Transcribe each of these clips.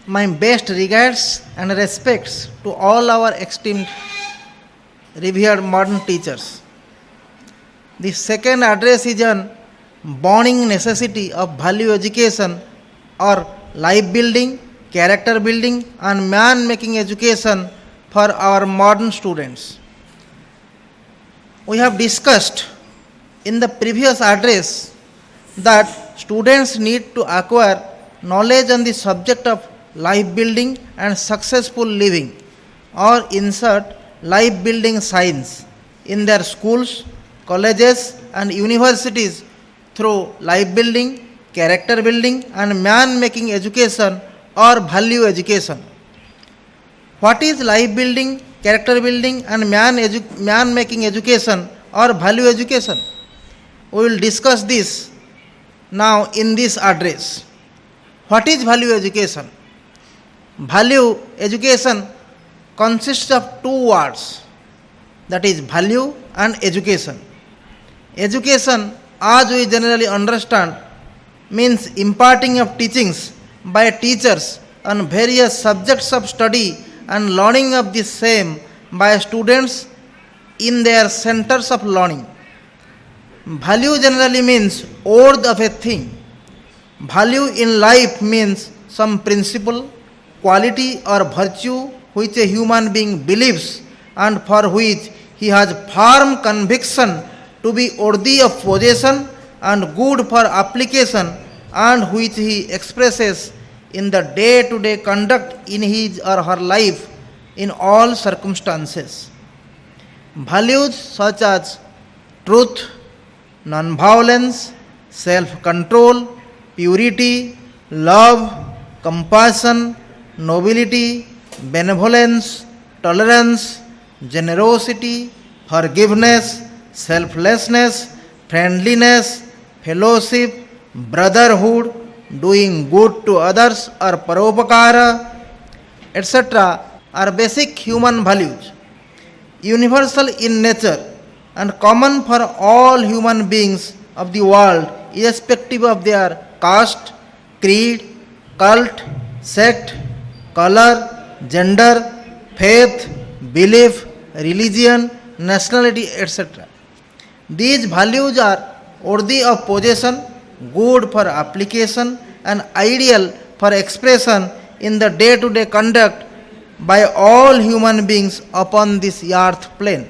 My best regards and respects to all our esteemed, revered modern teachers. The second address is on burning necessity of value education or life building, character building, and man making education for our modern students. We have discussed in the previous address that students need to acquire knowledge on the subject of life building and successful living, or insert life building science in their schools, colleges, and universities through life building, character building, and man making education or value education. What is life building, character building, and man making education or value education? We will discuss this now in this address. What is value education? Value education consists of two words, that is value and education. Education, as we generally understand, means imparting of teachings by teachers on various subjects of study and learning of the same by students in their centers of learning. Value generally means worth of a thing. Value in life means some principle, quality, or virtue which a human being believes and for which he has firm conviction to be worthy of possession and good for application, and which he expresses in the day-to-day conduct in his or her life in all circumstances. Values such as truth, non-violence, self-control, purity, love, compassion, nobility, benevolence, tolerance, generosity, forgiveness, selflessness, friendliness, fellowship, brotherhood, doing good to others or paropakara, etc. are basic human values, universal in nature and common for all human beings of the world, irrespective of their caste, creed, cult, sect, color, gender, faith, belief, religion, nationality, etc. These values are worthy of possession, good for application, and ideal for expression in the day-to-day conduct by all human beings upon this earth plane.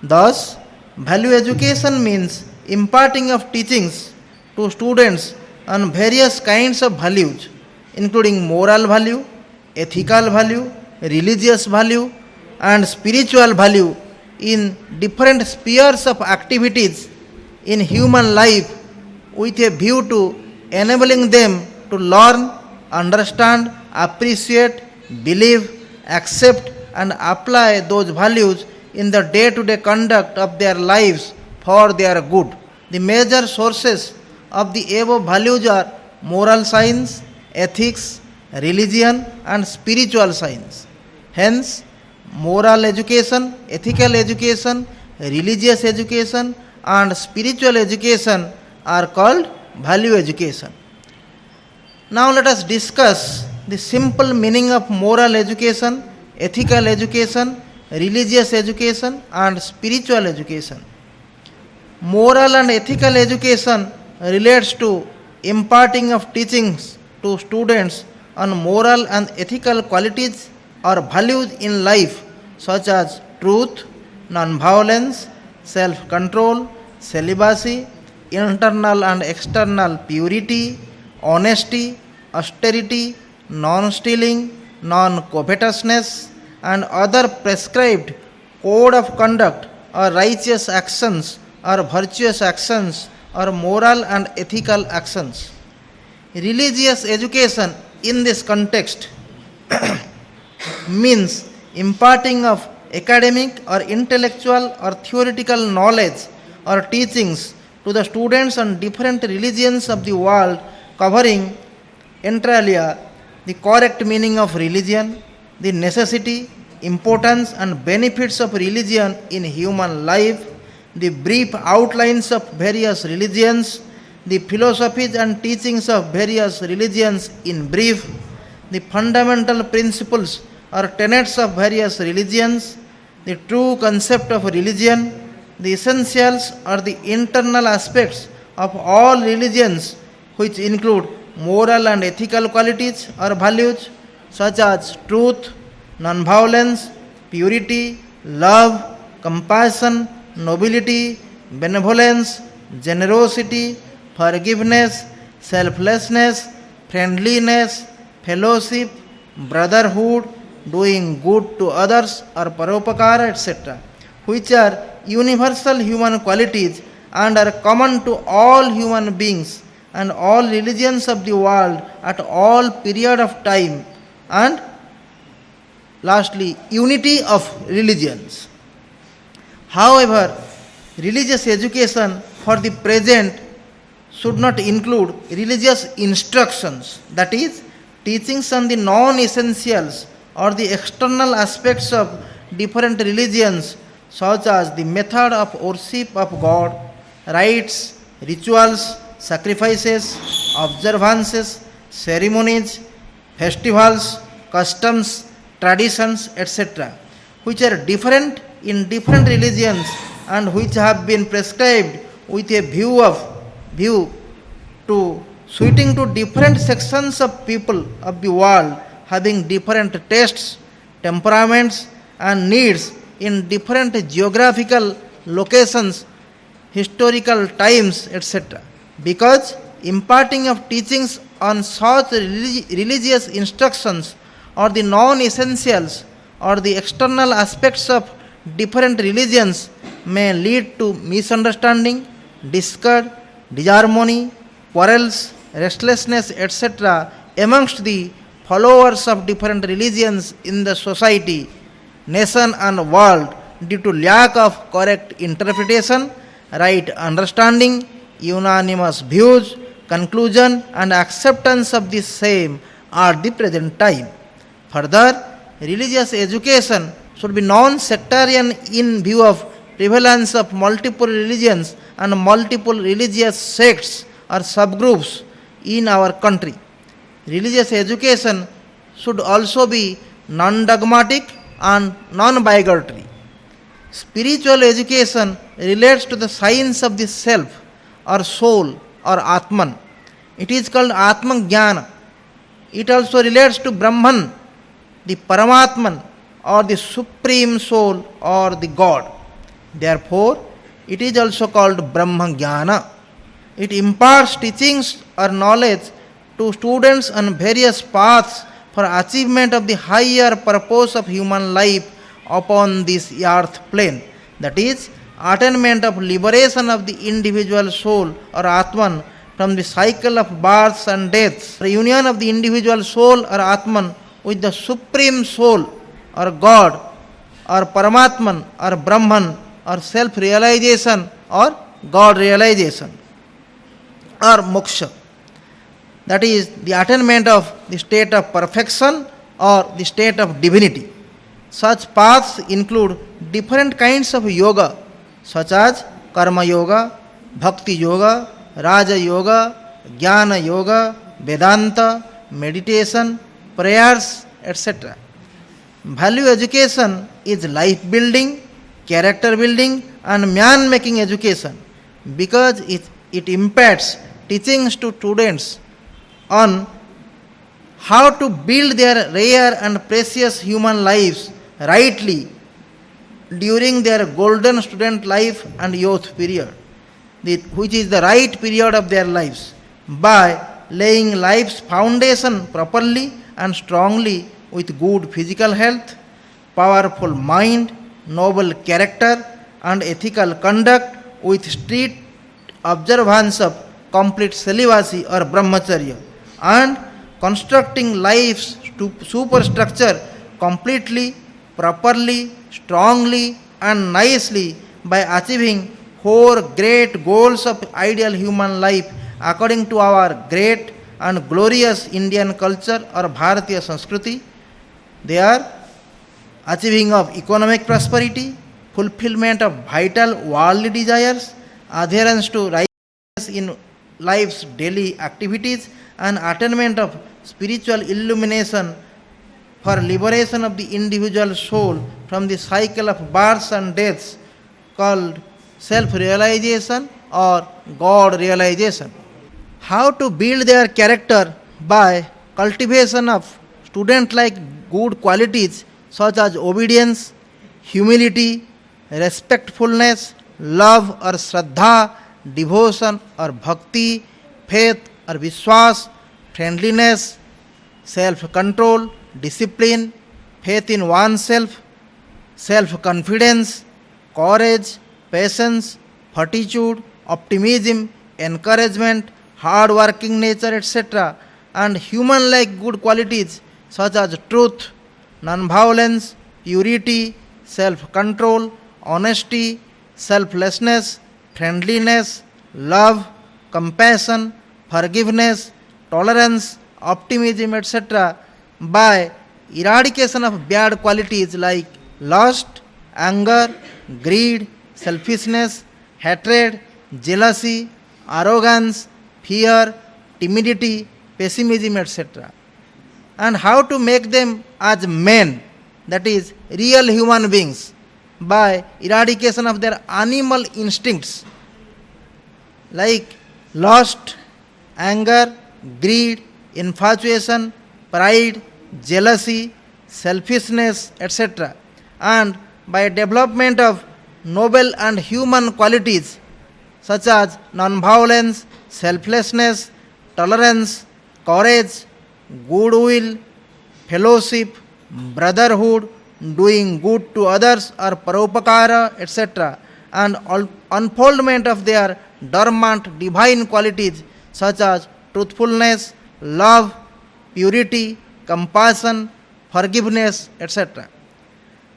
Thus, value education means imparting of teachings to students on various kinds of values, including moral value, ethical value, religious value, and spiritual value in different spheres of activities in human life, with a view to enabling them to learn, understand, appreciate, believe, accept, and apply those values in the day-to-day conduct of their lives for their good. The major sources of the above values are moral science, ethics, religion, and spiritual science. Hence, moral education, ethical education, religious education, and spiritual education are called value education. Now let us discuss the simple meaning of moral education, ethical education, religious education, and spiritual education. Moral and ethical education relates to imparting of teachings to students on moral and ethical qualities or values in life, such as truth, non-violence, self-control, celibacy, internal and external purity, honesty, austerity, non-stealing, non-covetousness, and other prescribed code of conduct or righteous actions or virtuous actions or moral and ethical actions. Religious education in this context means imparting of academic or intellectual or theoretical knowledge or teachings to the students on different religions of the world, covering inter alia the correct meaning of religion, the necessity, importance, and benefits of religion in human life, the brief outlines of various religions, the philosophies and teachings of various religions in brief, the fundamental principles or tenets of various religions, the true concept of religion, the essentials or the internal aspects of all religions, which include moral and ethical qualities or values such as truth, non-violence, purity, love, compassion, nobility, benevolence, generosity, forgiveness, selflessness, friendliness, fellowship, brotherhood, doing good to others or paropakara, etc., which are universal human qualities and are common to all human beings and all religions of the world at all period of time, and lastly unity of religions. However, religious education for the present should not include religious instructions, that is, teachings on the non essentials or the external aspects of different religions, such as the method of worship of God, rites, rituals, sacrifices, observances, ceremonies, festivals, customs, traditions, etc., which are different in different religions and which have been prescribed with a view to suiting to different sections of people of the world having different tastes, temperaments, and needs in different geographical locations, historical times, etc. Because imparting of teachings on such religious instructions or the non essentials or the external aspects of different religions may lead to misunderstanding, discord, disharmony, quarrels, restlessness, etc., amongst the followers of different religions in the society, nation, and world due to lack of correct interpretation, right understanding, unanimous views, conclusion, and acceptance of the same at the present time. Further, religious education should be non-sectarian in view of prevalence of multiple religions and multiple religious sects or subgroups in our country. Religious education should also be non-dogmatic and non-bigotry. Spiritual education relates to the science of the self or soul or Atman. It is called Atman Jnana. It also relates to Brahman, the Paramatman, or the Supreme Soul or the God. Therefore, it is also called Brahma Jnana. It imparts teachings or knowledge to students on various paths for achievement of the higher purpose of human life upon this earth plane, that is, attainment of liberation of the individual soul or Atman from the cycle of births and deaths, reunion of the individual soul or Atman with the Supreme Soul or God or Paramatman or Brahman or self realization or God realization or moksha, that is, the attainment of the state of perfection or the state of divinity. Such paths include different kinds of yoga, such as Karma Yoga, Bhakti Yoga, Raja Yoga, Jnana Yoga, Vedanta, meditation, prayers, etc. Value education is life building, character building, and man making education because it imparts teachings to students on how to build their rare and precious human lives rightly during their golden student life and youth period, which is the right period of their lives, by laying life's foundation properly and strongly with good physical health, powerful mind, noble character, and ethical conduct with strict observance of complete celibacy or brahmacharya, and constructing life's superstructure completely, properly, strongly, and nicely by achieving four great goals of ideal human life according to our great and glorious Indian culture or Bharatiya Sanskriti. They are achieving of economic prosperity, fulfillment of vital worldly desires, adherence to righteousness in life's daily activities and attainment of spiritual illumination for liberation of the individual soul from the cycle of births and deaths called self realization or God realization. How to build their character by cultivation of student like good qualities such as obedience, humility, respectfulness, love or shraddha, devotion or bhakti, faith or vishwas, friendliness, self control, discipline, faith in oneself, self confidence, courage, patience, fortitude, optimism, encouragement, hard working nature, etc., and human like good qualities such as truth, non-violence, purity, self control, honesty, selflessness, friendliness, love, compassion, forgiveness, tolerance, optimism, etc., by eradication of bad qualities like lust, anger, greed, selfishness, hatred, jealousy, arrogance, fear, timidity, pessimism, etc. And how to make them as men, that is, real human beings, by eradication of their animal instincts like lust, anger, greed, infatuation, pride, jealousy, selfishness, etc., and by development of noble and human qualities such as non-violence, selflessness, tolerance, courage, goodwill, fellowship, brotherhood, doing good to others or paropakara, etc., and unfoldment of their dormant divine qualities such as truthfulness, love, purity, compassion, forgiveness, etc.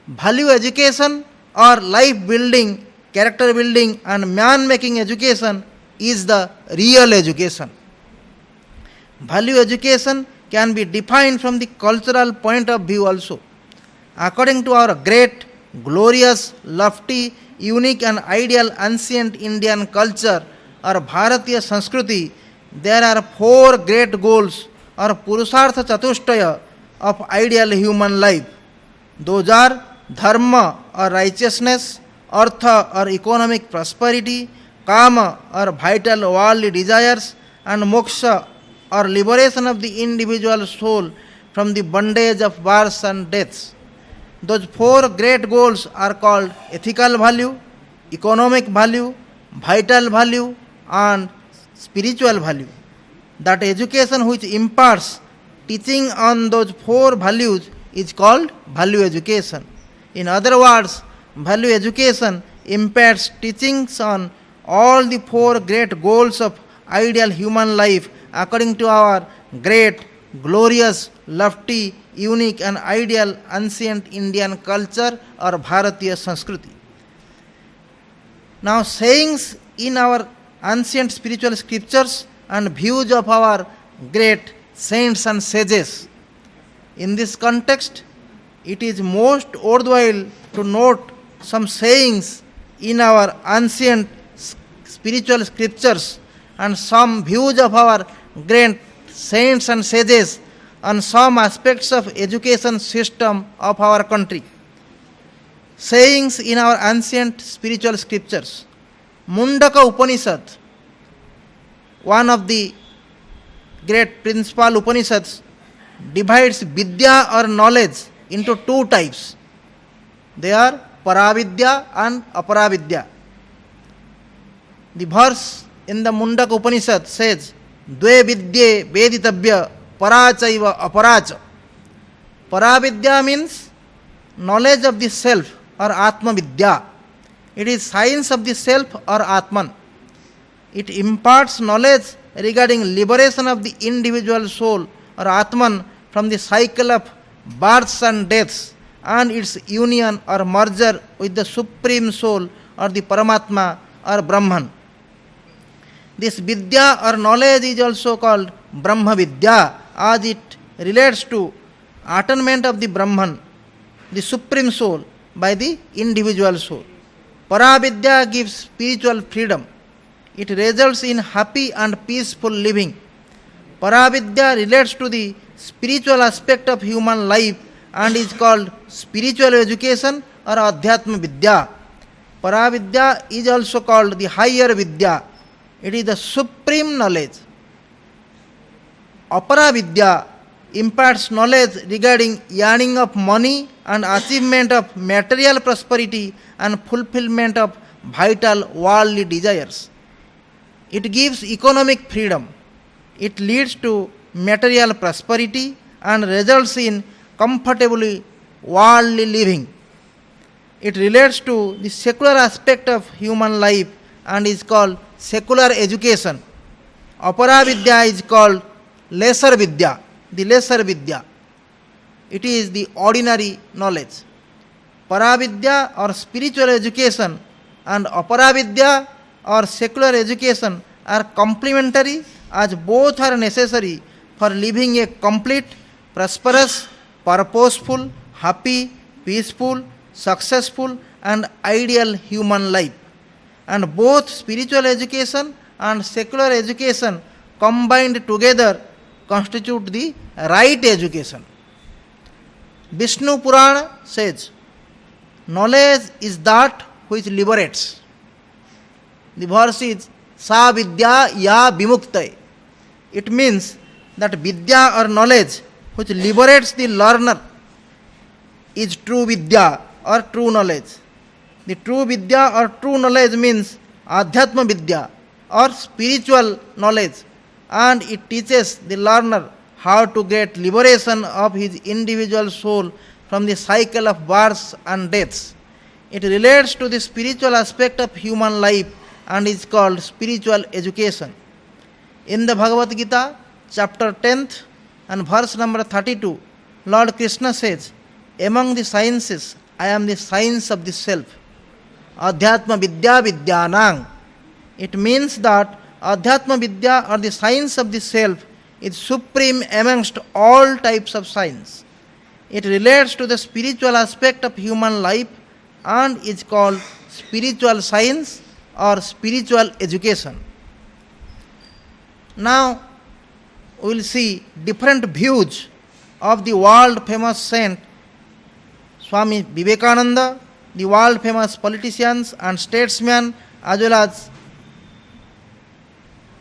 Value education or life building, character building, and man making education is the real education. Value education can be defined from the cultural point of view also. According to our great, glorious, lofty, unique, and ideal ancient Indian culture or Bharatiya Sanskriti, there are four great goals or Purushartha Chatushtaya of ideal human life. Those are dharma or righteousness, artha or economic prosperity, kama or vital worldly desires, and moksha or liberation of the individual soul from the bondage of births and deaths. Those four great goals are called ethical value, economic value, vital value, and spiritual value. That education which imparts teaching on those four values is called value education. In other words, value education imparts teachings on all the four great goals of ideal human life according to our great, glorious, lofty, unique, and ideal ancient Indian culture or Bharatiya Sanskriti. Now, sayings in our ancient spiritual scriptures and views of our great saints and sages. In this context, it is most worthwhile to note some sayings in our ancient spiritual scriptures and some views of our great saints and sages on some aspects of education system of our country. Sayings in our ancient spiritual scriptures. Mundaka Upanishad, one of the great principal Upanishads, divides Vidya or knowledge into two types. They are Paravidya and Aparavidya. The verse in the Mundaka Upanishad says, Dve Vidye Veditabhya Parachaiva Aparacha. Paravidya means knowledge of the self or Atma Vidya. It is science of the self or Atman. It imparts knowledge regarding liberation of the individual soul or Atman from the cycle of births and deaths and its union or merger with the Supreme Soul or the Paramatma or Brahman. This Vidya or knowledge is also called Brahma Vidya as it relates to attainment of the Brahman, the Supreme Soul, by the individual soul. Paravidya gives spiritual freedom. It results in happy and peaceful living. Paravidya relates to the spiritual aspect of human life and is called spiritual education or Adhyatma Vidya. Paravidya is also called the higher Vidya. It is the supreme knowledge. Aparavidya imparts knowledge regarding earning of money and achievement of material prosperity and fulfillment of vital worldly desires. It gives economic freedom. It leads to material prosperity and results in comfortably worldly living. It relates to the secular aspect of human life and is called secular education. Apara Vidya is called lesser Vidya, the lesser Vidya. It is the ordinary knowledge. Paravidya or spiritual education and Aparavidya or secular education are complementary as both are necessary for living a complete, prosperous, purposeful, happy, peaceful, successful and ideal human life. And both spiritual education and secular education combined together constitute the right education. Vishnu Purana says, knowledge is that which liberates. The verse is Sa Vidya Ya Vimuktai. It means that Vidya or knowledge which liberates the learner is true Vidya or true knowledge. The true Vidya or true knowledge means Adhyatma Vidya or spiritual knowledge, and it teaches the learner how to get liberation of his individual soul from the cycle of births and deaths. It relates to the spiritual aspect of human life and is called spiritual education. In the Bhagavad Gita, chapter 10th and verse number 32, Lord Krishna says, among the sciences, I am the science of the self. Adhyatma Vidya Vidyanang. It means that Adhyatma Vidya or the science of the self is supreme amongst all types of science. It relates to the spiritual aspect of human life and is called spiritual science or spiritual education. Now we will see different views of the world famous saint Swami Vivekananda, the world famous politicians and statesmen, as well as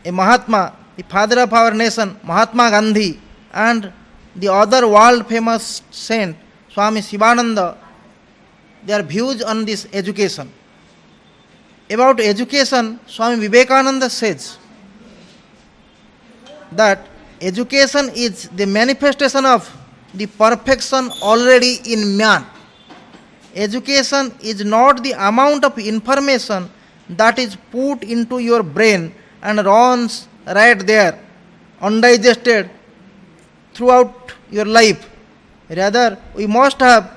a Mahatma, the father of our nation, Mahatma Gandhi, and the other world famous saint, Swami Shivananda, their views on this education. About education, Swami Vivekananda says that education is the manifestation of the perfection already in man. Education is not the amount of information that is put into your brain and runs right there, undigested throughout your life. Rather, we must have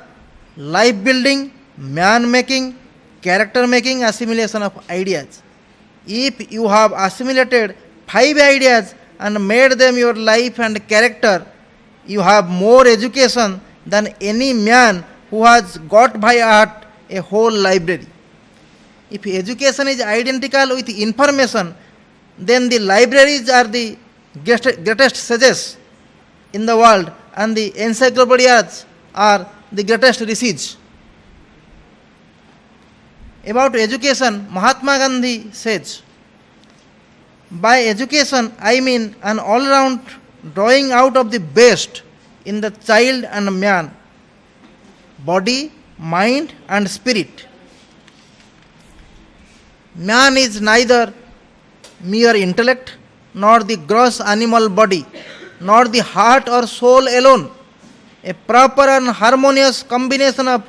life building, man making, character making assimilation of ideas. If you have assimilated 5 ideas and made them your life and character, you have more education than any man who has got by heart a whole library. If education is identical with information, then the libraries are the greatest sages in the world and the encyclopedias are the greatest rishis. About education, Mahatma Gandhi says, by education I mean an all-round drawing out of the best in the child and man, body, mind and spirit. Man is neither mere intellect, nor the gross animal body, nor the heart or soul alone. A proper and harmonious combination of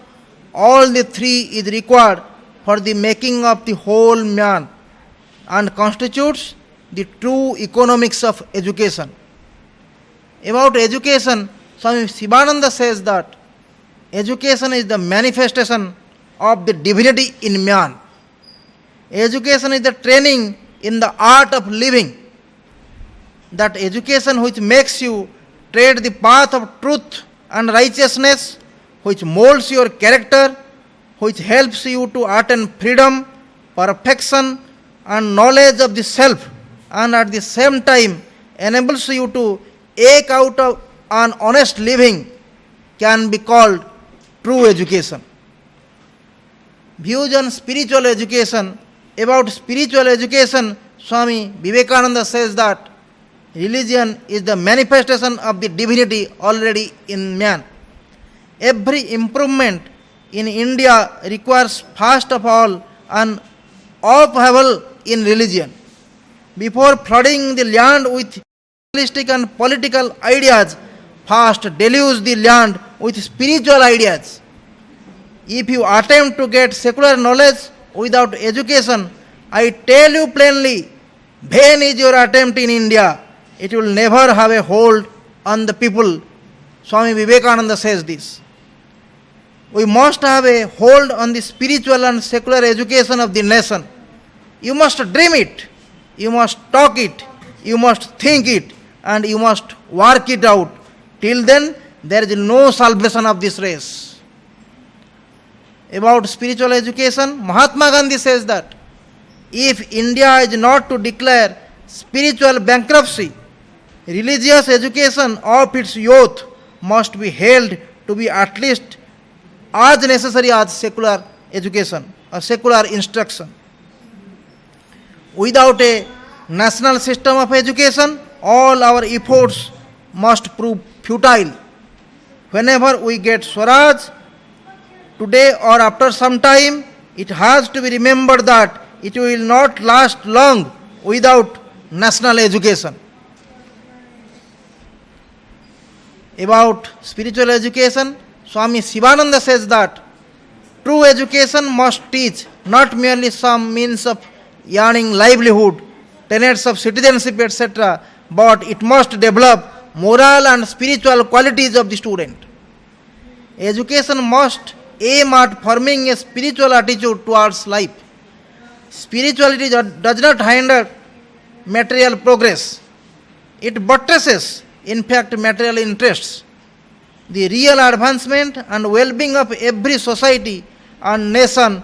all the three is required for the making of the whole man and constitutes the true economics of education. About education, Swami Shivananda says that education is the manifestation of the divinity in man. Education is the training in the art of living. That education which makes you tread the path of truth and righteousness, which molds your character, which helps you to attain freedom, perfection, and knowledge of the self, and at the same time enables you to eke out of an honest living can be called true education. Views on spiritual education. About spiritual education, Swami Vivekananda says that religion is the manifestation of the divinity already in man. Every improvement in India requires first of all an upheaval in religion. Before flooding the land with materialistic and political ideas, first deluge the land with spiritual ideas. If you attempt to get secular knowledge without education, I tell you plainly, vain is your attempt in India. It will never have a hold on the people. Swami Vivekananda says this. We must have a hold on the spiritual and secular education of the nation. You must dream it, you must talk it, you must think it, and you must work it out. Till then, there is no salvation of this race. About spiritual education, Mahatma Gandhi says that if India is not to declare spiritual bankruptcy, religious education of its youth must be held to be at least as necessary as secular education or secular instruction. Without a national system of education, all our efforts must prove futile. Whenever we get Swaraj, today or after some time, it has to be remembered that it will not last long without national education. About spiritual education, Swami Shivananda says that true education must teach not merely some means of earning livelihood, tenets of citizenship, etc., but it must develop moral and spiritual qualities of the student. Education must aim at forming a spiritual attitude towards life. Spirituality does not hinder material progress. It buttresses, in fact, material interests. The real advancement and well-being of every society and nation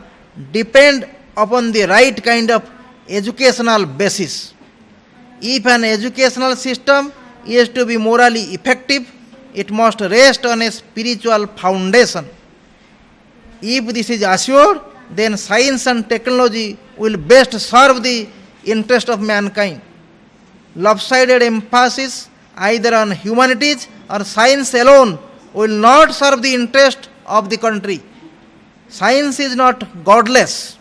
depend upon the right kind of educational basis. If an educational system is to be morally effective, it must rest on a spiritual foundation. If this is assured, then science and technology will best serve the interest of mankind. Lopsided emphasis either on humanities or science alone will not serve the interest of the country. Science is not godless.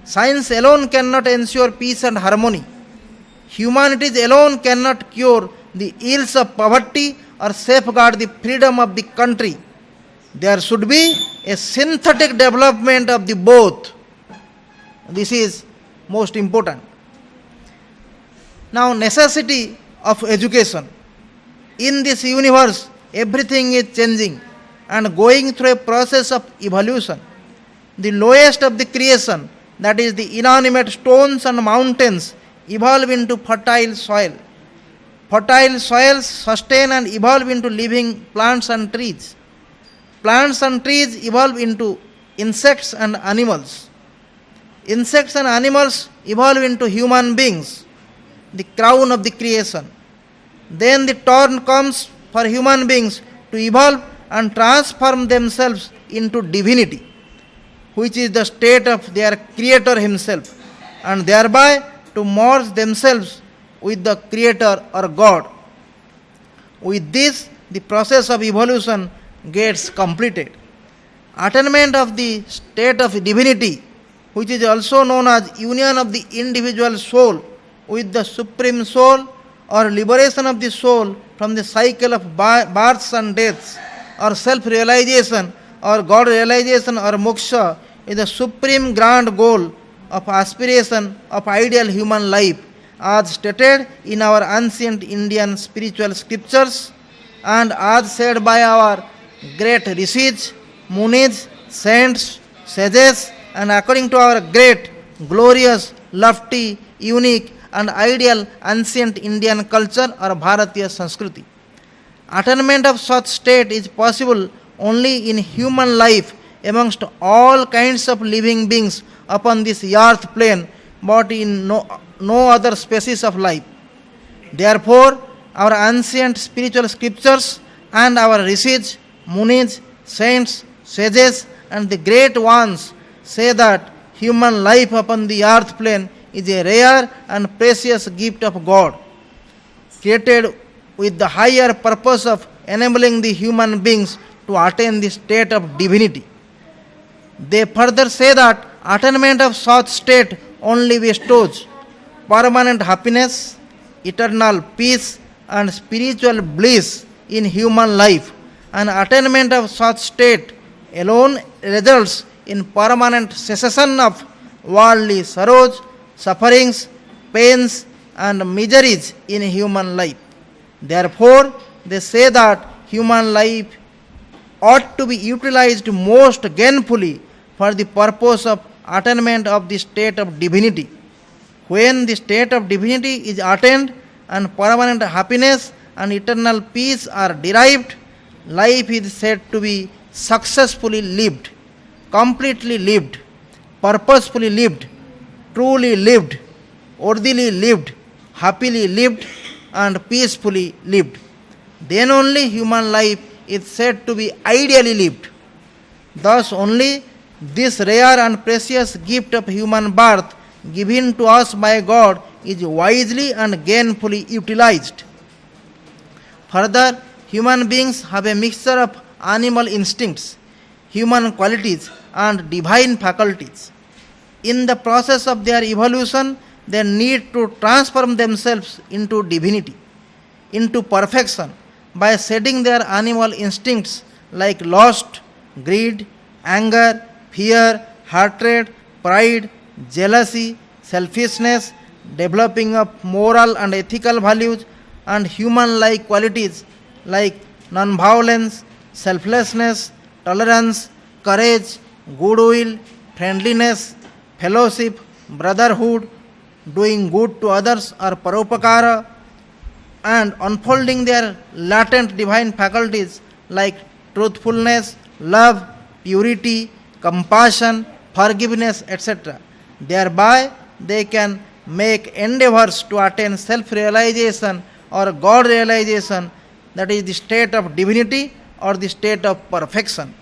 Science alone cannot ensure peace and harmony. Humanities alone cannot cure the ills of poverty or safeguard the freedom of the country. There should be a synthetic development of the both. This is most important. Now, necessity of education. In this universe, everything is changing and going through a process of evolution. The lowest of the creation, that is the inanimate stones and mountains, evolve into fertile soil. Fertile soils sustain and evolve into living plants and trees. Plants and trees evolve into insects and animals. Insects and animals evolve into human beings, the crown of the creation. Then the turn comes for human beings to evolve and transform themselves into divinity, which is the state of their Creator Himself, and thereby to merge themselves with the Creator or God. With this, the process of evolution gets completed. Attainment of the state of divinity, which is also known as union of the individual soul with the supreme soul, or liberation of the soul from the cycle of births and deaths, or self-realization, or God realization, or moksha, is the supreme grand goal of aspiration of ideal human life, as stated in our ancient Indian spiritual scriptures, and as said by our great rishis, munis, saints, sages, and according to our great, glorious, lofty, unique, and ideal ancient Indian culture or Bharatiya Sanskriti. Attainment of such state is possible only in human life amongst all kinds of living beings upon this earth plane, but in no other species of life. Therefore, our ancient spiritual scriptures and our rishis, munis, saints, sages, and the great ones say that human life upon the earth plane is a rare and precious gift of God, created with the higher purpose of enabling the human beings to attain the state of divinity. They further say that attainment of such state only bestows permanent happiness, eternal peace, and spiritual bliss in human life, and attainment of such state alone results in permanent cessation of worldly sorrows, sufferings, pains, and miseries in human life. Therefore, they say that human life ought to be utilized most gainfully for the purpose of attainment of the state of divinity. When the state of divinity is attained and permanent happiness and eternal peace are derived, life is said to be successfully lived, completely lived, purposefully lived, truly lived, worthily lived, happily lived, and peacefully lived. Then only human life is said to be ideally lived. Thus only this rare and precious gift of human birth given to us by God is wisely and gainfully utilized. Further, human beings have a mixture of animal instincts, human qualities, and divine faculties. In the process of their evolution, they need to transform themselves into divinity, into perfection, by shedding their animal instincts like lust, greed, anger, fear, hatred, pride, jealousy, selfishness, developing of moral and ethical values, and human like qualities like non-violence, selflessness, tolerance, courage, goodwill, friendliness, fellowship, brotherhood, doing good to others or paropakara, and unfolding their latent divine faculties like truthfulness, love, purity, compassion, forgiveness, etc. Thereby, they can make endeavors to attain self realization or God realization, that is, the state of divinity or the state of perfection.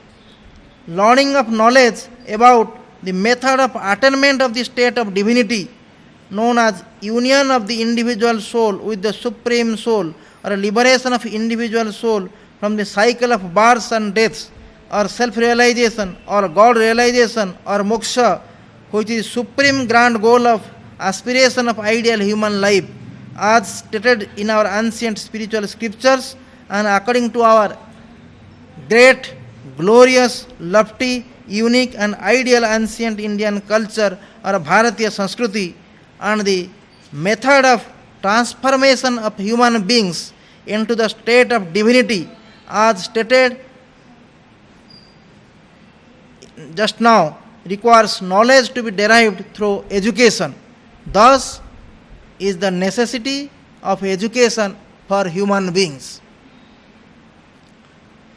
Learning of knowledge about the method of attainment of the state of divinity, known as union of the individual soul with the supreme soul, or liberation of individual soul from the cycle of births and deaths, or self realization, or God realization, or moksha, which is supreme grand goal of aspiration of ideal human life, as stated in our ancient spiritual scriptures and according to our great, glorious, lofty, unique, and ideal ancient Indian culture or Bharatiya Sanskriti, and the method of transformation of human beings into the state of divinity, as stated just now, requires knowledge to be derived through education. Thus, is the necessity of education for human beings.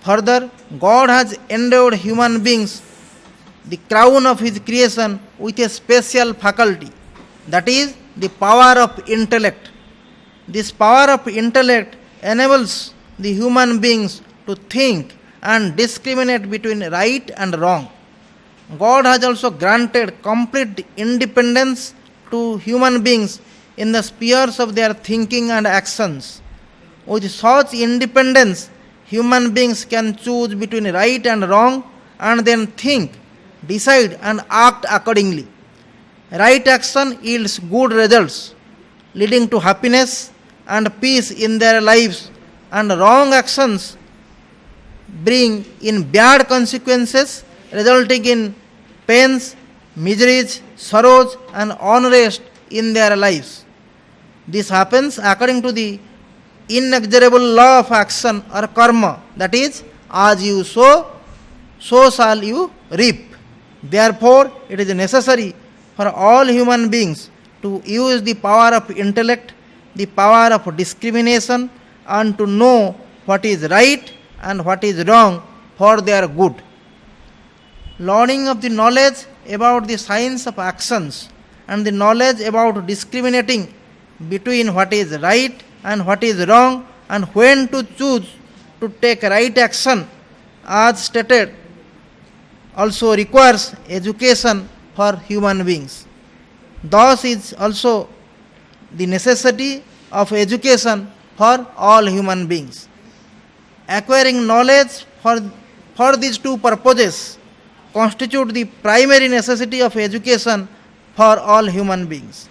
Further, God has endowed human beings the crown of His creation with a special faculty, that is, the power of intellect. This power of intellect enables the human beings to think and discriminate between right and wrong. God has also granted complete independence to human beings in the spheres of their thinking and actions. With such independence, human beings can choose between right and wrong and then think, decide, and act accordingly. Right action yields good results, leading to happiness and peace in their lives, and wrong actions bring in bad consequences, resulting in pains, miseries, sorrows, and unrest in their lives. This happens according to the inexorable law of action or karma, that is, as you sow, so shall you reap. Therefore, it is necessary for all human beings to use the power of intellect, the power of discrimination, and to know what is right and what is wrong for their good. Learning of the knowledge about the science of actions and the knowledge about discriminating between what is right and what is wrong and when to choose to take right action, as stated, also requires education for human beings. Thus is also the necessity of education for all human beings. Acquiring knowledge for these two purposes constitute the primary necessity of education for all human beings.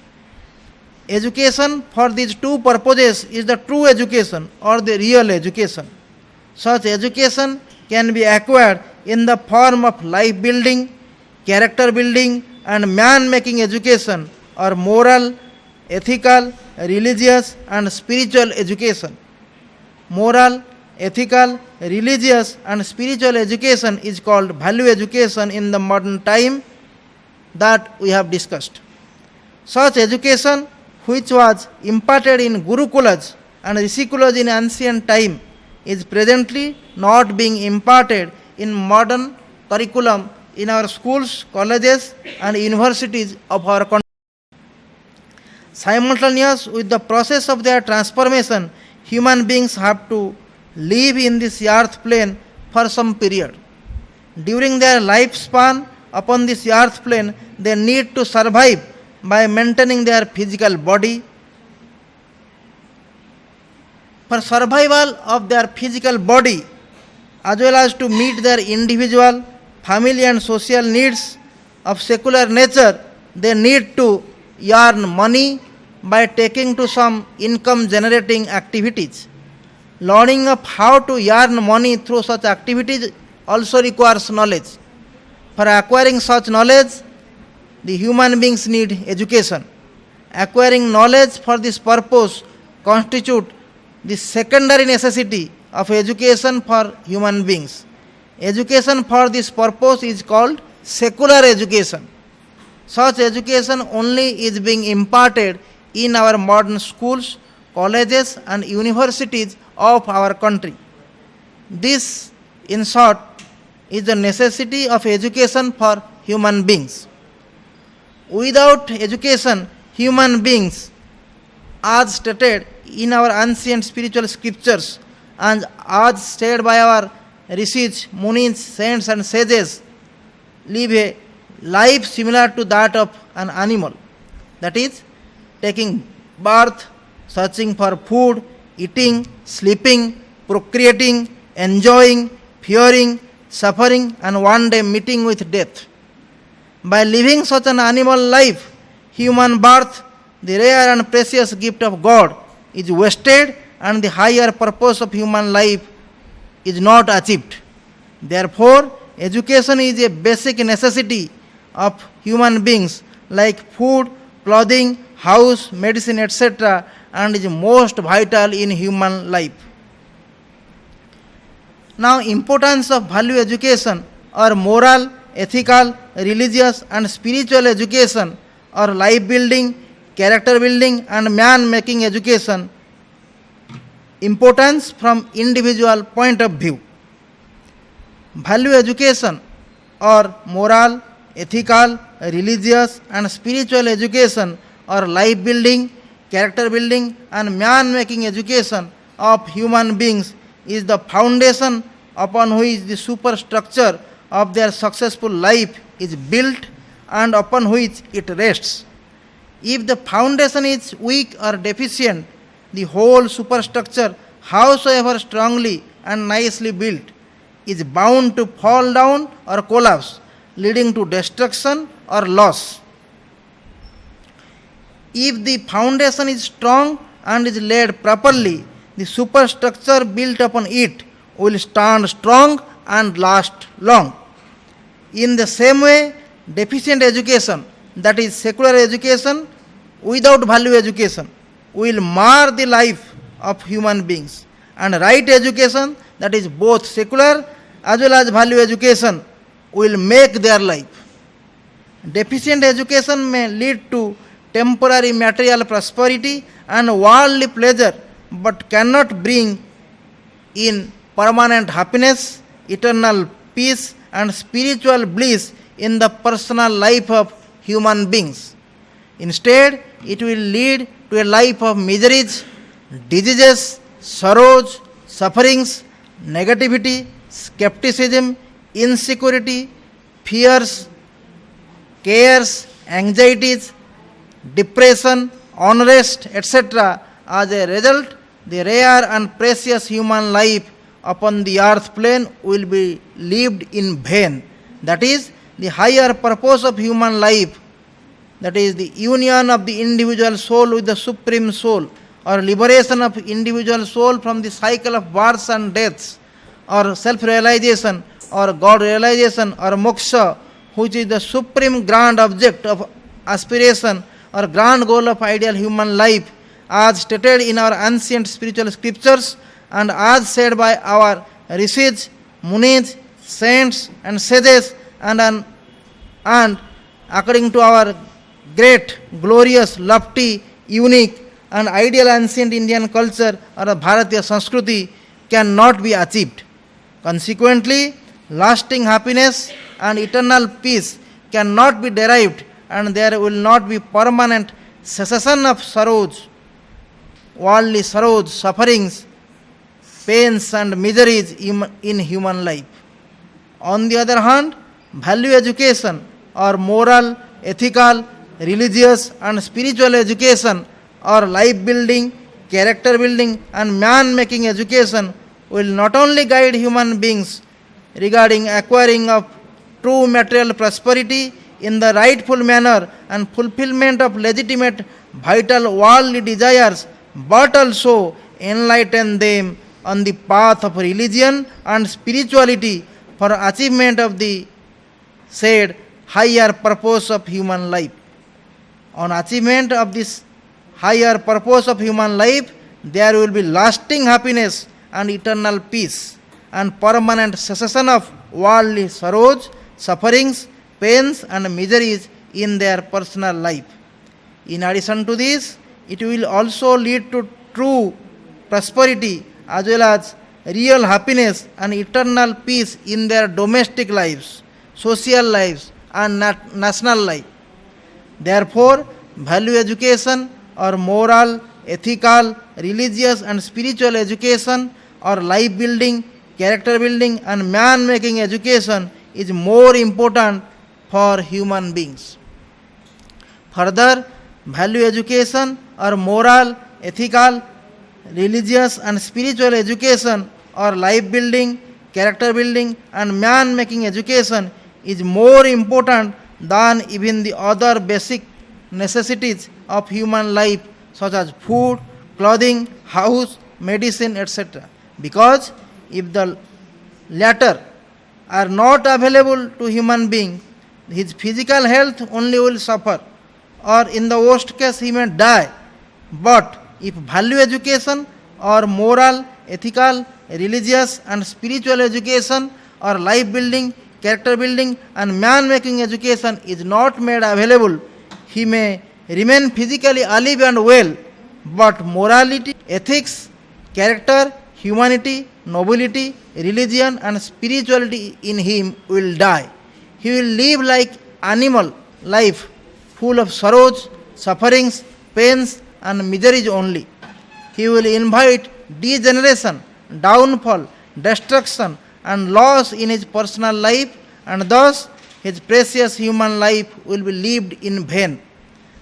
Education for these two purposes is the true education or the real education. Such education can be acquired in the form of life building, character building, and man making education, or moral, ethical, religious, and spiritual education. Moral, ethical, religious, and spiritual education is called value education in the modern time that we have discussed. Such education, which was imparted in Gurukulas and Rishikulas in ancient time, is presently not being imparted in modern curriculum in our schools, colleges, and universities of our country. Simultaneous with the process of their transformation, human beings have to live in this earth plane for some period. During their lifespan upon this earth plane, they need to survive by maintaining their physical body. For survival of their physical body, as well as to meet their individual, family, and social needs of secular nature, they need to earn money by taking to some income generating activities. Learning of how to earn money through such activities also requires knowledge. For acquiring such knowledge, the human beings need education. Acquiring knowledge for this purpose constitute the secondary necessity of education for human beings. Education for this purpose is called secular education. Such education only is being imparted in our modern schools, colleges, and universities of our country. This, in short, is the necessity of education for human beings. Without education, human beings, as stated in our ancient spiritual scriptures and as stated by our rishis, munis, saints, and sages, live a life similar to that of an animal. That is, taking birth, searching for food, eating, sleeping, procreating, enjoying, fearing, suffering, and one day meeting with death. By living such an animal life, human birth, the rare and precious gift of God, is wasted and the higher purpose of human life is not achieved. Therefore, education is a basic necessity of human beings like food, clothing, house, medicine, etc., and is most vital in human life. Now, importance of value education or moral, ethical, religious, and spiritual education or life building, character building, and man making education. Importance from individual point of view. Value education or moral, ethical, religious, and spiritual education or life building, character building, and man making education of human beings is the foundation upon which the superstructure of their successful life is built and upon which it rests. If the foundation is weak or deficient, the whole superstructure, howsoever strongly and nicely built, is bound to fall down or collapse, leading to destruction or loss. If the foundation is strong and is laid properly, the superstructure built upon it will stand strong and last long. In the same way, deficient education, that is secular education without value education, will mar the life of human beings. And right education, that is both secular as well as value education, will make their life. Deficient education may lead to temporary material prosperity and worldly pleasure, but cannot bring in permanent happiness, eternal peace, and spiritual bliss in the personal life of human beings. Instead, it will lead to a life of miseries, diseases, sorrows, sufferings, negativity, skepticism, insecurity, fears, cares, anxieties, depression, unrest, etc. As a result, the rare and precious human life upon the earth plane will be lived in vain. That is, the higher purpose of human life, that is, the union of the individual soul with the supreme soul, or liberation of individual soul from the cycle of births and deaths, or self realization, or God realization, or moksha, which is the supreme grand object of aspiration or grand goal of ideal human life, as stated in our ancient spiritual scriptures and as said by our rishis, munis, saints, and sages, and according to our great, glorious, lofty, unique, and ideal ancient Indian culture or Bharatiya Sanskriti, cannot be achieved. Consequently, lasting happiness and eternal peace cannot be derived, and there will not be permanent cessation of sorrows, worldly sorrows, sufferings, pains, and miseries in human life. On the other hand, value education or moral, ethical, religious, and spiritual education or life building, character building, and man making education will not only guide human beings regarding acquiring of true material prosperity in the rightful manner and fulfillment of legitimate vital worldly desires, but also enlighten them on the path of religion and spirituality for achievement of the said higher purpose of human life. On achievement of this higher purpose of human life, there will be lasting happiness and eternal peace, and permanent cessation of worldly sorrows, sufferings, pains, and miseries in their personal life. In addition to this, it will also lead to true prosperity as well as real happiness and eternal peace in their domestic lives, social lives, and national life. Therefore, value education or moral, ethical, religious, and spiritual education or life building, character building, and man making education is more important for human beings. Further, value education or moral, ethical, religious, and spiritual education or life building, character building, and man making education is more important than even the other basic necessities of human life, such as food, clothing, house, medicine, etc. Because if the latter are not available to human being, his physical health only will suffer, or in the worst case he may die. But if value education or moral, ethical, religious, and spiritual education or life building, character building, and man making education is not made available, he may remain physically alive and well, but morality, ethics, character, humanity, nobility, religion, and spirituality in him will die. He will live like animal life, full of sorrows, sufferings, pains, and miseries only. He will invite degeneration, downfall, destruction, and loss in his personal life, and thus his precious human life will be lived in vain.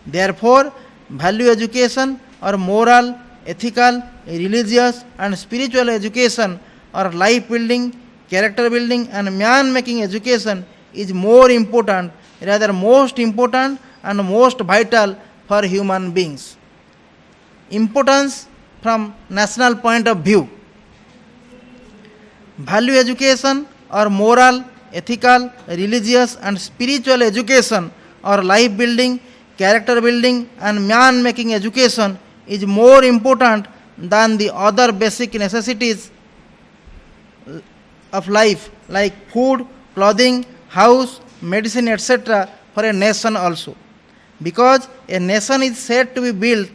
Therefore, value education or moral, ethical, religious, and spiritual education or life building, character building, and man making education is more important, rather most important and most vital for human beings. Importance from national point of view. Value education or moral, ethical, religious, and spiritual education or life building, character building, and man making education is more important than the other basic necessities of life like food, clothing, house, medicine, etc. for a nation also. Because a nation is said to be built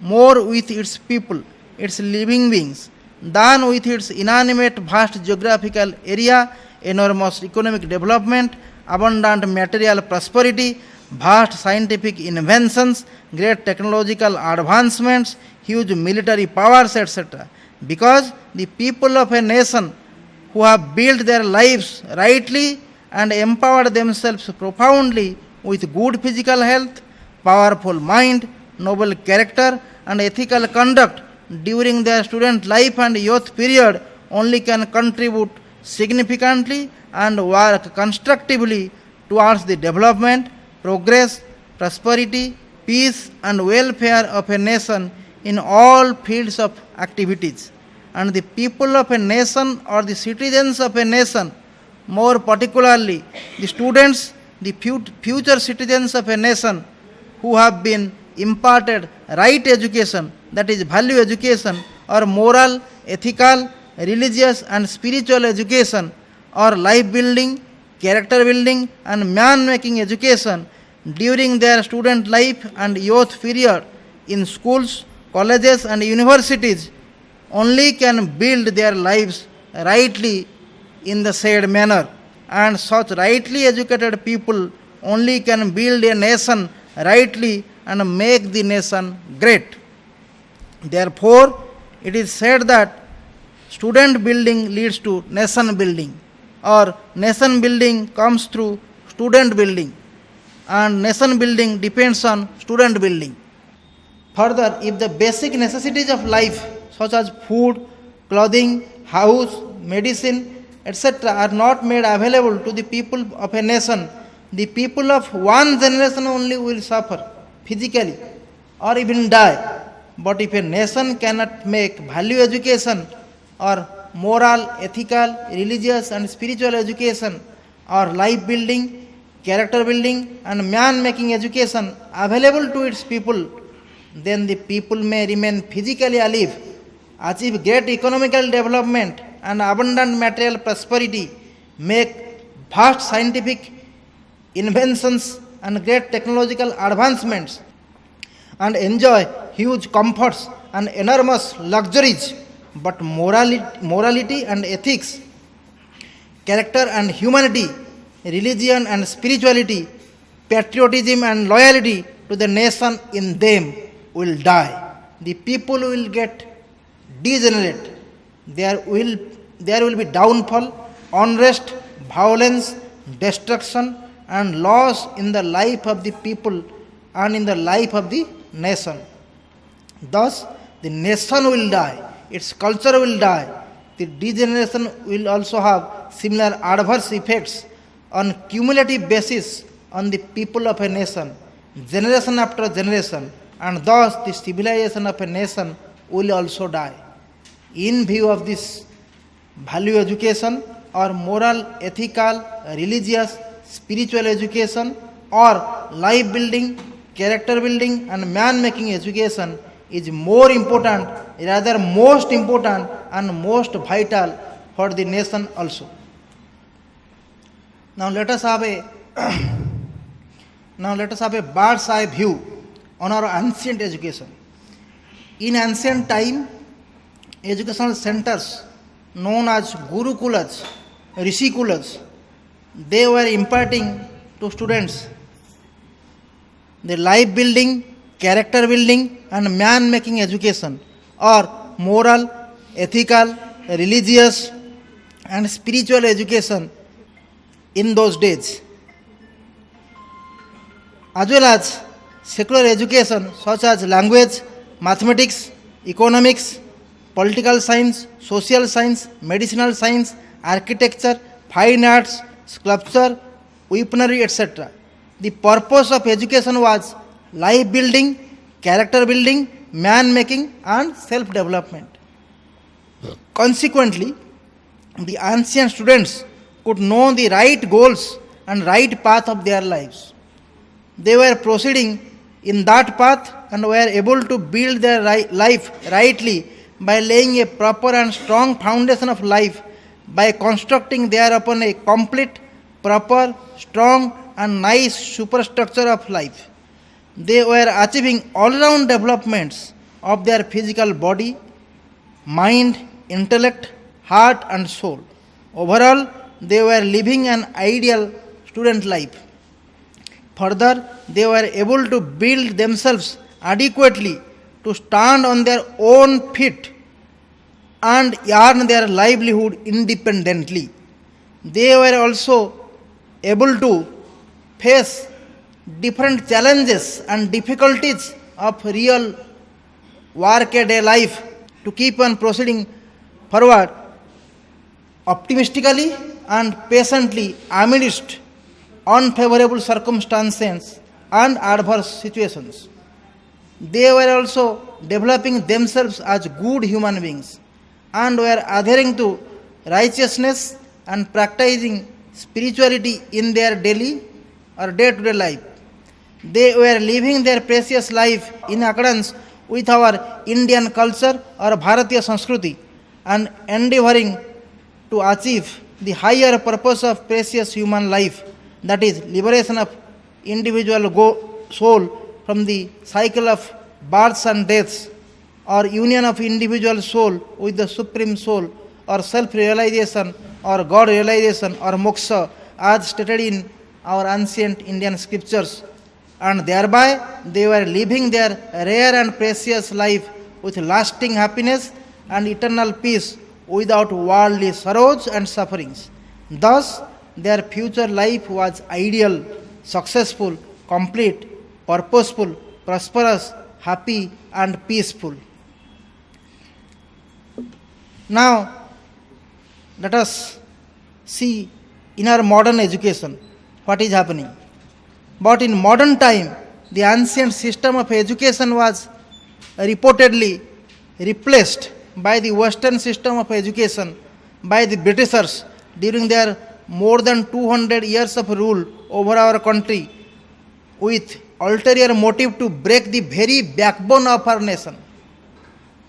more with its people, its living beings, than with its inanimate vast geographical area, enormous economic development, abundant material prosperity, vast scientific inventions, great technological advancements, huge military powers, etc. Because the people of a nation who have built their lives rightly and empowered themselves profoundly with good physical health, powerful mind, noble character, and ethical conduct during their student life and youth period only can contribute significantly and work constructively towards the development, progress, prosperity, peace, and welfare of a nation in all fields of activities. And the people of a nation or the citizens of a nation, more particularly the students, the future citizens of a nation who have been imparted right education, that is value education, or moral, ethical, religious and spiritual education, or life building, character building and man making education during their student life and youth period in schools, colleges and universities only can build their lives rightly in the said manner, and such rightly educated people only can build a nation rightly and make the nation great. Therefore, it is said that student building leads to nation building, or nation building comes through student building, and nation building depends on student building. Further, if the basic necessities of life, such as food, clothing, house, medicine, etc., are not made available to the people of a nation, the people of one generation only will suffer physically or even die. But if a nation cannot make value education or moral, ethical, religious, and spiritual education, or life building, character building, and man making education available to its people, then the people may remain physically alive, achieve great economical development and abundant material prosperity, make vast scientific inventions and great technological advancements, and enjoy huge comforts and enormous luxuries. But morality and ethics, character and humanity, religion and spirituality, patriotism and loyalty to the nation in them will die. The people will get degenerate. There will be downfall, unrest, violence, destruction, and loss in the life of the people and in the life of the nation. Thus, the nation will die, its culture will die. The degeneration will also have similar adverse effects on cumulative basis on the people of a nation, generation after generation, and thus the civilization of a nation will also die. In view of this, value education or moral, ethical, religious, spiritual education or life building, character building and man making education is more important, rather most important and most vital for the nation also. Now let us have a bird's eye view on our ancient education. In ancient time, educational centers known as gurukulas, rishikulas, they were imparting to students the life building, character building and man making education, or moral, ethical, religious and spiritual education in those days, as well as secular education such as language, mathematics, economics, political science, social science, medicinal science, architecture, fine arts, sculpture, weaponry, etc. The purpose of education was life building, character building, man making, and self development. Consequently, the ancient students could know the right goals and right path of their lives. They were proceeding in that path and were able to build their life rightly by laying a proper and strong foundation of life, by constructing thereupon a complete, proper, strong and nice superstructure of life. They were achieving all-round developments of their physical body, mind, intellect, heart and soul. Overall, they were living an ideal student life. Further, they were able to build themselves adequately to stand on their own feet and earn their livelihood independently. They were also able to face different challenges and difficulties of real workaday life to keep on proceeding forward optimistically and patiently amidst unfavorable circumstances and adverse situations. They were also developing themselves as good human beings and were adhering to righteousness and practicing spirituality in their daily or day to day life. They were living their precious life in accordance with our Indian culture or Bharatiya Sanskruti and endeavoring to achieve the higher purpose of precious human life, that is, liberation of individual soul from the cycle of births and deaths, or union of individual soul with the Supreme Soul, or self realization, or God realization, or moksha, as stated in our ancient Indian scriptures. And thereby they were living their rare and precious life with lasting happiness and eternal peace without worldly sorrows and sufferings. Thus, their future life was ideal, successful, complete, purposeful, prosperous, happy, and peaceful. Now, let us see in our modern education what is happening. But in modern time, the ancient system of education was reportedly replaced by the Western system of education by the Britishers during their more than 200 years of rule over our country, with ulterior motive to break the very backbone of our nation,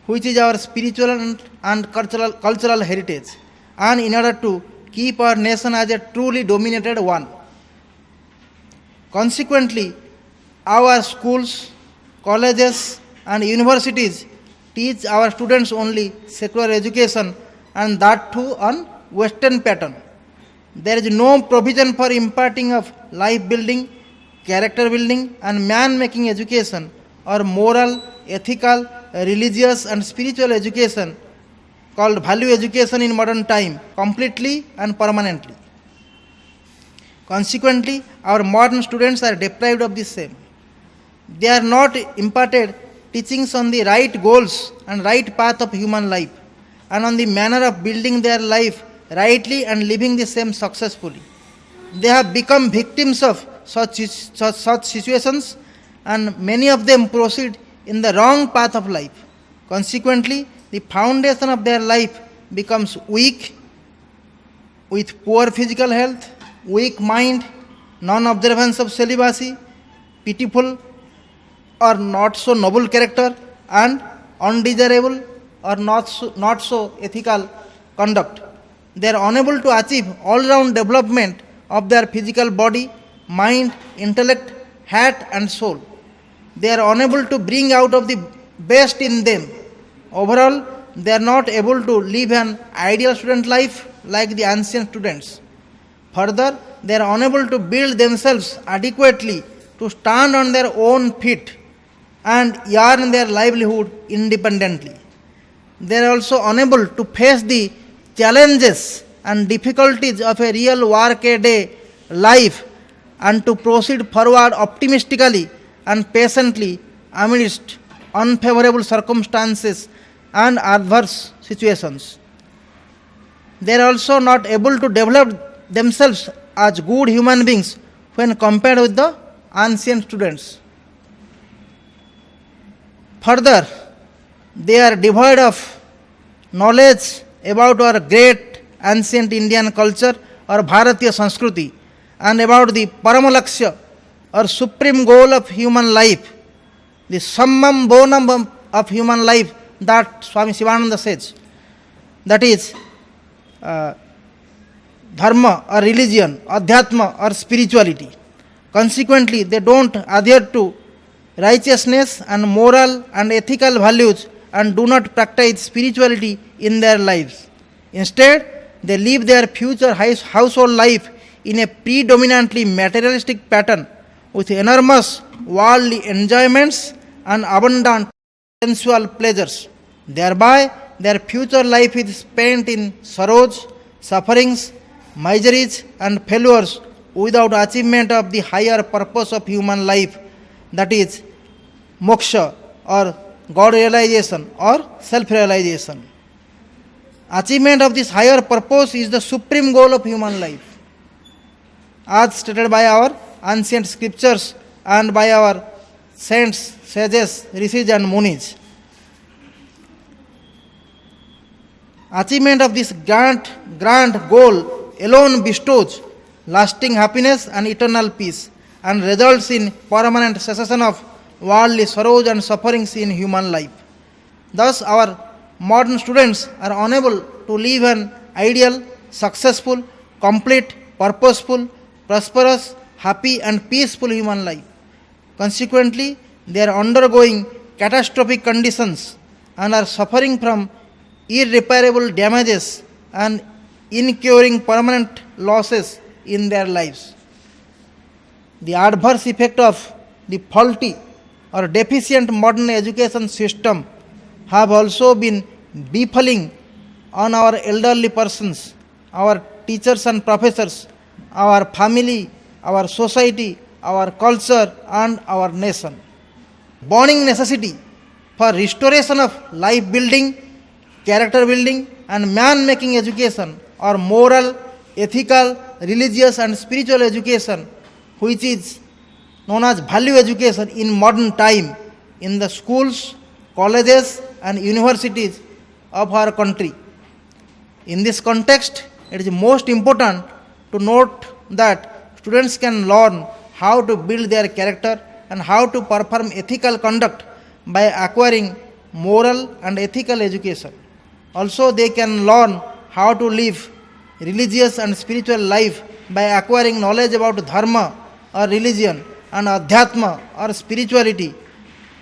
which is our spiritual and cultural heritage, and in order to keep our nation as a truly dominated one. Consequently, our schools, colleges, and universities teach our students only secular education, and that too on Western pattern. There is no provision for imparting of life building, character building, and man making education, or moral, ethical, religious, and spiritual education, called value education in modern time, completely and permanently. Consequently, our modern students are deprived of the same. They are not imparted teachings on the right goals and right path of human life, and on the manner of building their life rightly and living the same successfully. They have become victims of such situations, and many of them proceed in the wrong path of life. Consequently, the foundation of their life becomes weak, with poor physical health, weak mind, non-observance of celibacy, pitiful or not so noble character, and undesirable or not so ethical conduct. They are unable to achieve all-round development of their physical body, mind, intellect, heart, and soul. They are unable to bring out of the best in them. Overall, they are not able to live an ideal student life like the ancient students. Further, they are unable to build themselves adequately to stand on their own feet and earn their livelihood independently. They are also unable to face the challenges and difficulties of a real workaday life and to proceed forward optimistically and patiently amidst unfavorable circumstances and adverse situations. They are also not able to develop themselves as good human beings when compared with the ancient students. Further, they are devoid of knowledge about our great ancient Indian culture or Bharatiya Sanskruti, and about the Paramalaksha or supreme goal of human life, the summum bonum of human life that Swami Sivananda says, that is dharma or religion, adhyatma or spirituality. Consequently, they don't adhere to righteousness and moral and ethical values and do not practice spirituality in their lives. Instead, they live their future household life in a predominantly materialistic pattern with enormous worldly enjoyments and abundant sensual pleasures. Thereby, their future life is spent in sorrows, sufferings, miseries, and failures without achievement of the higher purpose of human life, that is, moksha or God realization or self realization. Achievement of this higher purpose is the supreme goal of human life, as stated by our ancient scriptures and by our saints, sages, rishis, and munis. Achievement of this grand goal alone bestows lasting happiness and eternal peace, and results in permanent cessation of worldly sorrows and sufferings in human life. Thus, our modern students are unable to live an ideal, successful, complete, purposeful, prosperous, happy, and peaceful human life. Consequently, they are undergoing catastrophic conditions and are suffering from irreparable damages and incurring permanent losses in their lives. The adverse effect of the faulty or deficient modern education system have also been befalling on our elderly persons, our teachers and professors, our family, our society, our culture, and our nation. Burning necessity for restoration of life building, character building, and man making education, or moral, ethical, religious, and spiritual education, which is known as value education in modern time in the schools, colleges, and universities of our country. In this context, it is most important to note that students can learn how to build their character and how to perform ethical conduct by acquiring moral and ethical education. Also, they can learn how to live religious and spiritual life by acquiring knowledge about dharma or religion and adhyatma or spirituality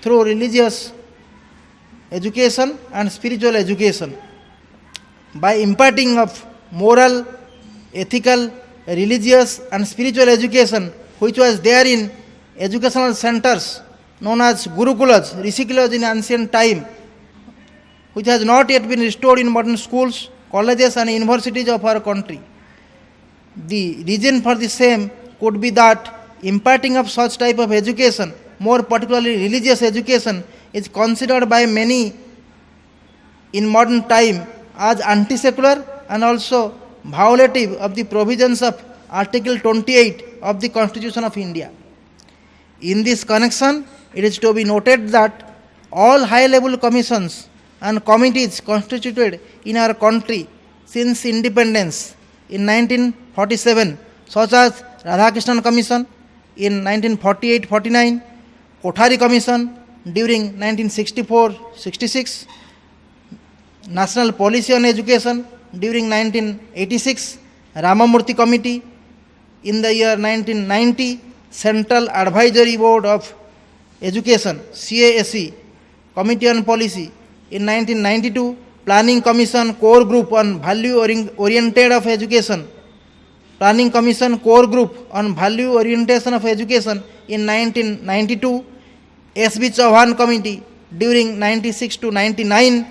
through religious education and spiritual education. By imparting of moral, ethical, religious, and spiritual education, which was there in educational centers known as gurukulas, rishikulas in ancient time, which has not yet been restored in modern schools, colleges, and universities of our country. The reason for the same could be that imparting of such type of education, more particularly religious education, is considered by many in modern time as anti-secular and also violative of the provisions of Article 28 of the Constitution of India. In this connection, it is to be noted that all high-level commissions and committees constituted in our country since independence in 1947, such as Radhakrishnan Commission in 1948-49, Kothari Commission during 1964-66, National Policy on Education during 1986, Ramamurthy Committee in the year 1990, Central Advisory Board of Education CASE Committee on Policy in 1992, Planning Commission Core Group on Value Oriented of Education, Planning Commission Core Group on Value Orientation of Education in 1992, S.B. Chauhan Committee during 96 to 99,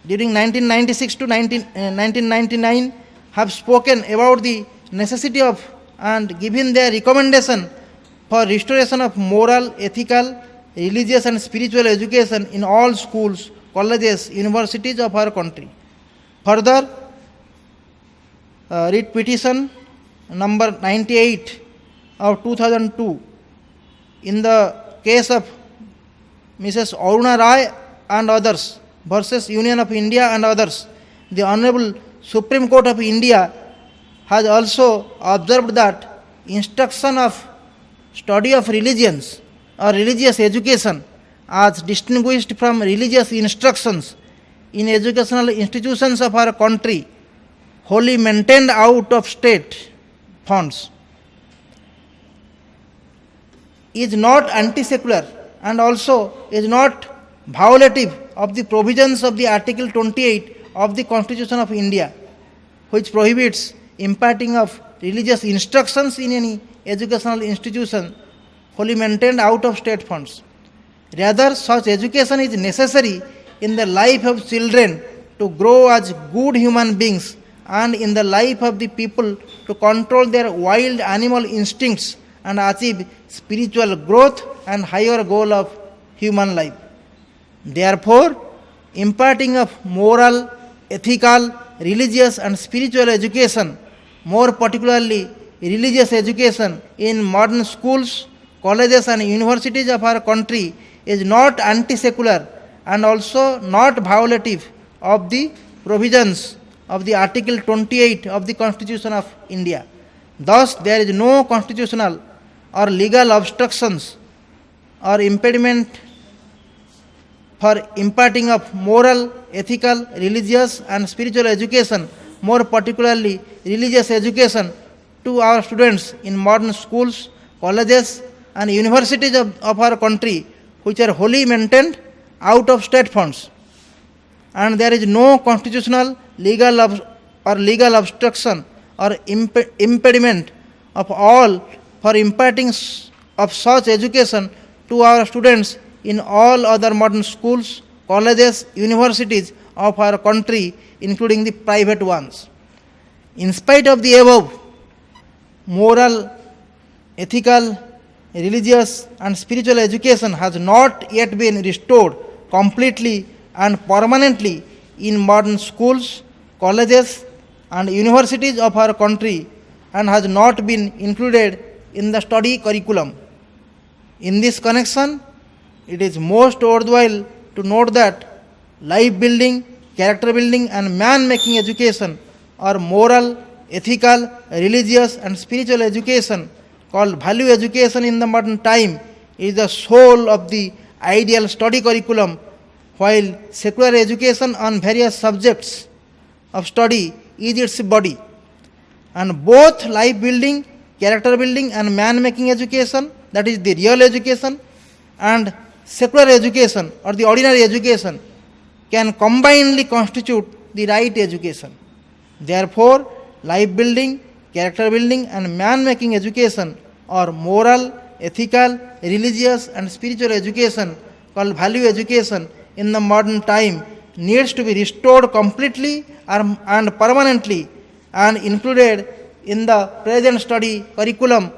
during 1996 to 1999 have spoken about the necessity of and given their recommendation for restoration of moral, ethical, religious and spiritual education in all schools, colleges, universities of our country. Further, writ petition number 98 of 2002 in the case of Mrs. Aruna Rai and others versus Union of India and others, the Honorable Supreme Court of India has also observed that instruction of study of religions or religious education as distinguished from religious instructions in educational institutions of our country wholly maintained out of state funds is not anti-secular and also is not violative of the provisions of the Article 28 of the Constitution of India, which prohibits imparting of religious instructions in any educational institution wholly maintained out of state funds. Rather, such education is necessary in the life of children to grow as good human beings and in the life of the people to control their wild animal instincts and achieve spiritual growth and higher goal of human life. Therefore, imparting of moral, ethical, religious and spiritual education, more particularly religious education in modern schools, colleges and universities of our country is not anti-secular and also not violative of the provisions of the Article 28 of the Constitution of India. Thus, there is no constitutional or legal obstructions or impediment for imparting of moral, ethical, religious and spiritual education, more particularly religious education to our students in modern schools, colleges and universities of our country, which are wholly maintained out of state funds. And there is no constitutional, legal obstruction or impediment of all for imparting of such education to our students in all other modern schools, colleges, universities of our country, including the private ones. In spite of the above, moral, ethical, religious and spiritual education has not yet been restored completely and permanently in modern schools, colleges and universities of our country and has not been included in the study curriculum. In this connection, it is most worthwhile to note that life building, character building and man making education or moral, ethical, religious and spiritual education called value education in the modern time is the soul of the ideal study curriculum, while secular education on various subjects of study is its body. And both life building, character building and man making education, that is the real education, and secular education or the ordinary education can combinedly constitute the right education. Therefore, life building, character building and man making education or moral, ethical, religious and spiritual education called value education in the modern time needs to be restored completely and permanently and included in the present study curriculum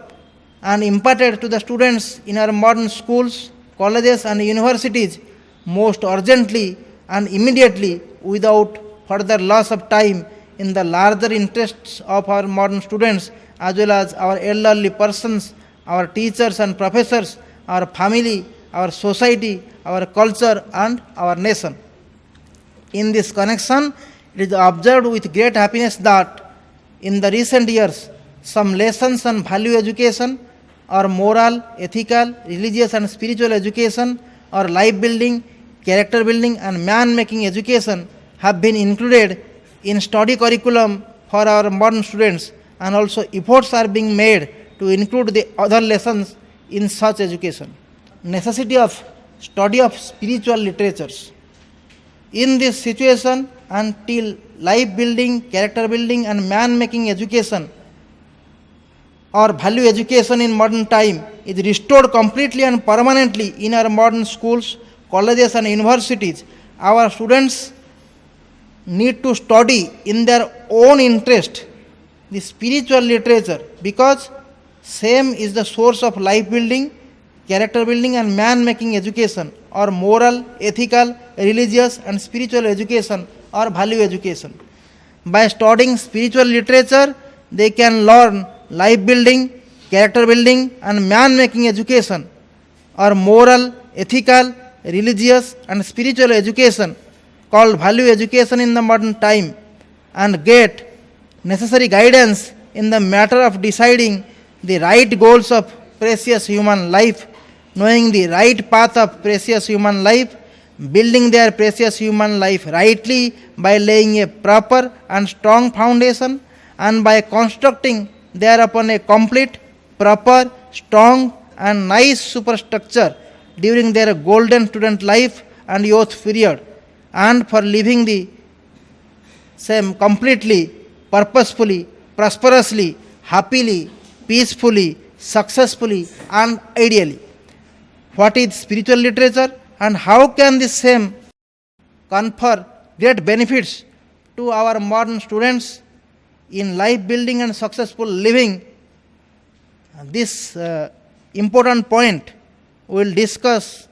and imparted to the students in our modern schools, colleges and universities most urgently and immediately without further loss of time in the larger interests of our modern students as well as our elderly persons, our teachers and professors, our family, our society, our culture and our nation. In this connection, it is observed with great happiness that in the recent years, some lessons on value education or moral, ethical, religious and spiritual education or life building, character building and man making education have been included in study curriculum for our modern students, and also efforts are being made to include the other lessons in such education. Necessity of study of spiritual literatures. In this situation, until life building, character building and man making education or value education in modern time is restored completely and permanently in our modern schools, colleges and universities, our students need to study in their own interest the spiritual literature, because same is the source of life building, character building and man making education or moral, ethical, religious and spiritual education or value education. By studying spiritual literature, they can learn life building, character building and man making education or moral, ethical, religious and spiritual education called value education in the modern time, and get necessary guidance in the matter of deciding the right goals of precious human life, knowing the right path of precious human life, building their precious human life rightly by laying a proper and strong foundation and by constructing thereupon a complete, proper, strong and nice superstructure during their golden student life and youth period, and for living the same completely, purposefully, prosperously, happily, peacefully, successfully and ideally. What is spiritual literature and how can the same confer great benefits to our modern students in life building and successful living? This important point we will discuss